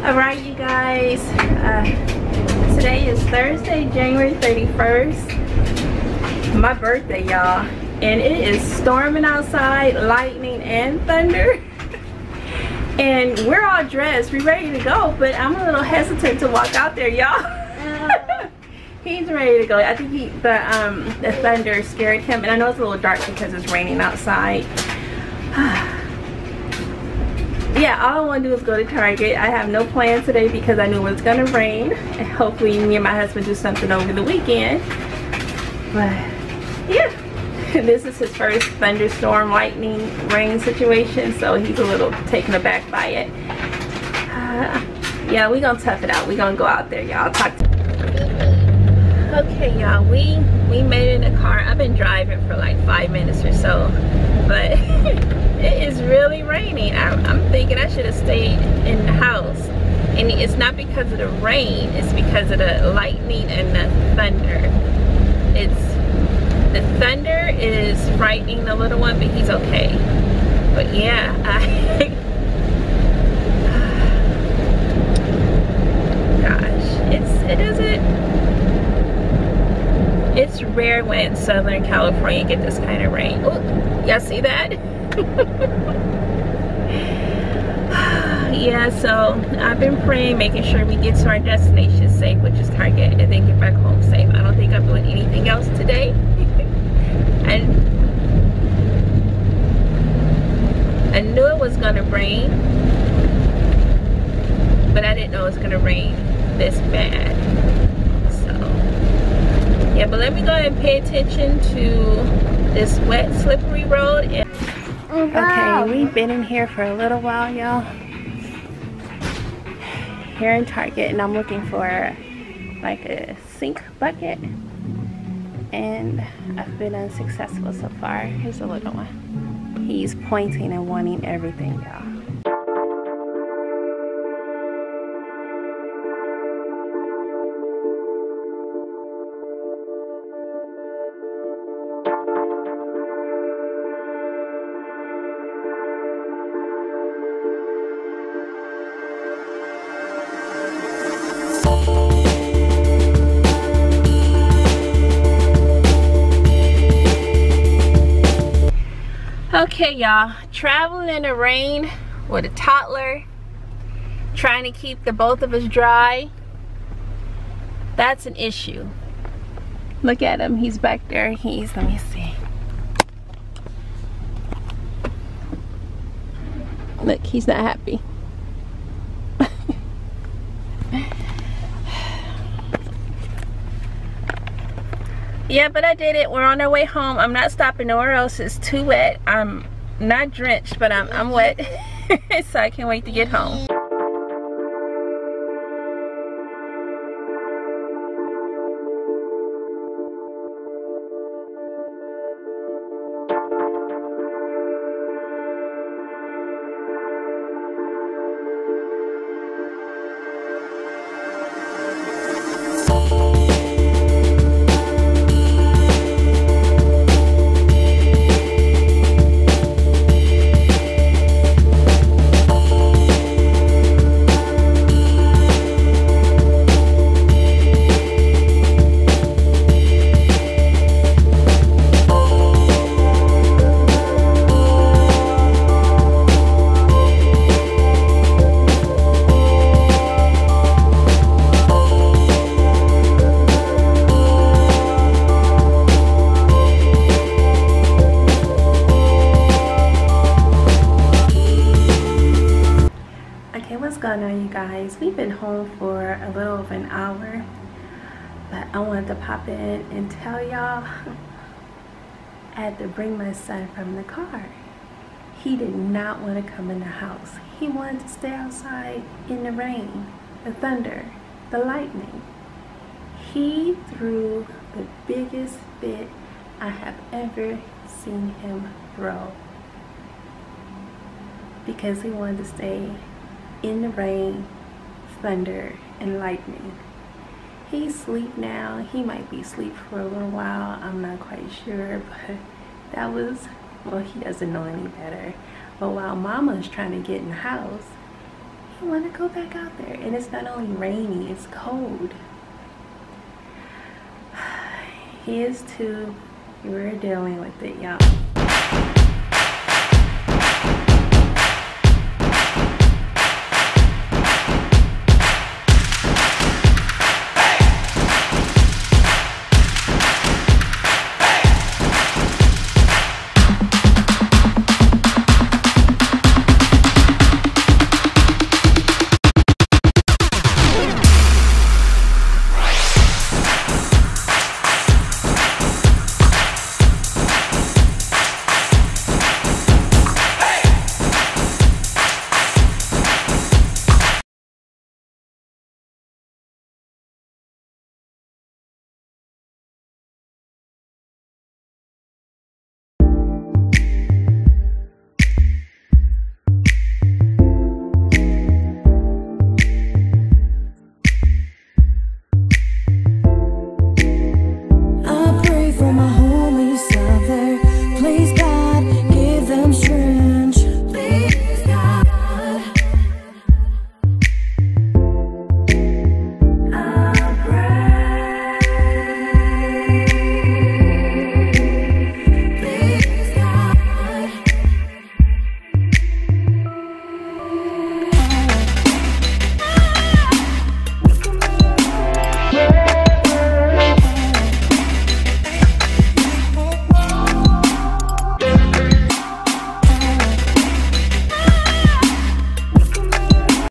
Alright, you guys, today is Thursday, January 31st, my birthday, y'all, and it is storming outside, lightning and thunder, and we're all dressed, we're ready to go, but I'm a little hesitant to walk out there, y'all. He's ready to go. I think the thunder scared him, and I know it's a little dark because it's raining outside. Yeah, all I want to do is go to Target. I have no plan today because I knew it was going to rain. And hopefully me and my husband do something over the weekend. But yeah, this is his first thunderstorm, lightning, rain situation. So he's a little taken aback by it. Yeah, we're going to tough it out. We're going to go out there, y'all. Okay, y'all, we made it in the car. I've been driving for like 5 minutes or so. But it is really raining. I'm thinking I should have stayed in the house. And it's not because of the rain, it's because of the lightning and the thunder. The thunder is frightening the little one, but he's okay. But yeah, gosh, it's rare when Southern California get this kind of rain. Oh, y'all see that? Yeah, so I've been praying, making sure we get to our destination safe, which is Target, and then get back home safe. I don't think I'm doing anything else today. And I knew it was gonna rain, but I didn't know it was gonna rain this bad. So yeah, but let me go ahead and pay attention to this wet, slippery road. Okay, we've been in here for a little while, y'all. Here in Target, and I'm looking for like a sink bucket, and I've been unsuccessful so far. Here's a little one. He's pointing and wanting everything, y'all. Okay, y'all, traveling in the rain with a toddler, trying to keep the both of us dry, that's an issue. Look at him, he's back there. Let me see. Look, he's not happy. Yeah, but I did it. We're on our way home. I'm not stopping nowhere else. It's too wet. I'm not drenched, but I'm wet. So I can't wait to get home. You guys, we've been home for a little over an hour, but I wanted to pop in and tell y'all I had to bring my son from the car. He did not want to come in the house. He wanted to stay outside in the rain, the thunder, the lightning. He threw the biggest fit I have ever seen him throw because he wanted to stay in the rain, thunder, and lightning. He's asleep now. He might be asleep for a little while. I'm not quite sure, but that was, well, he doesn't know any better. But while Mama's trying to get in the house, didn't want to go back out there. And it's not only rainy, it's cold. He is too. We're dealing with it, y'all.